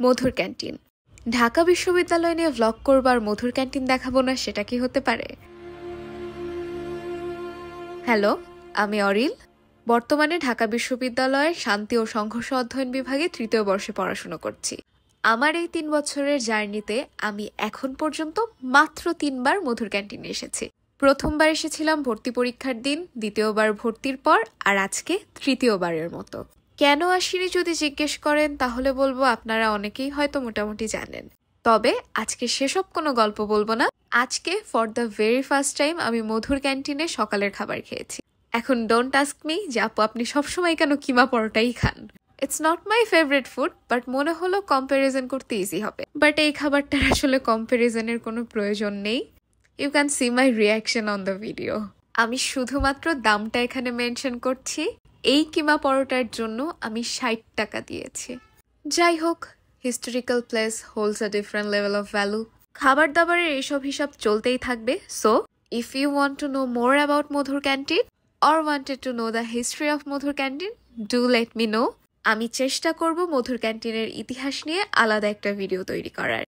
মধুর ক্যান্টিন। ঢাকা বিশ্ববিদ্যালয় নিয়ে ভ্লগ করবার মধুর ক্যান্টিন দেখাবো না, সেটা কি হতে পারে? হ্যালো, আমি অরিল। বর্তমানে ঢাকা বিশ্ববিদ্যালয়ের শান্তি ও সংঘর্ষ অধ্যয়ন বিভাগে ৩য় বর্ষে পড়াশোনা করছি। আমার এই ৩ বছরের জার্নিতে আমি এখন পর্যন্ত মাত্র ৩বার মধুর ক্যান্টিনে এসেছি। প্রথমবার এসেছিলাম ভর্তি পরীক্ষার দিন, দ্বিতীয়বার ভর্তির পর, আর আজকে তৃতীয়বারের মতো। কেন আসিনি যদি জিজ্ঞেস করেন তাহলে বলবো আপনারা অনেকেই হয়তো মোটামুটি জানেন। তবে আজকে সেসব কোনো গল্প বলবো না। আজকে for the very first time আমি মধুর ক্যান্টিনে সকালের খাবার খেয়েছি। এখন ডোন্ট আস্ক মি যে আপু আপনি সবসময় কেন কিমা পরোটাই খান। It's not my favourite food, but মনে হলো কম্প্যারিজন করতে ইজি হবে। বাট এই খাবারটার আসলে কম্প্যারিজনের কোনো প্রয়োজন নেই। You can see my reaction on the video. আমি শুধুমাত্র দামটা এখানে মেনশন করছি। এই কিমা পরোটার জন্য আমি ৬০ টাকা দিয়েছি। যাই হোক, historical place holds a different level of value. খাবার দাবারের এইসব হিসাব চলতেই থাকবে। So if you want to know more about Madhur canteen or wanted to know the history of Madhur canteen, do let me know. আমি চেষ্টা করব মধুর ক্যান্টিনের ইতিহাস নিয়ে আলাদা একটা ভিডিও তৈরি করার।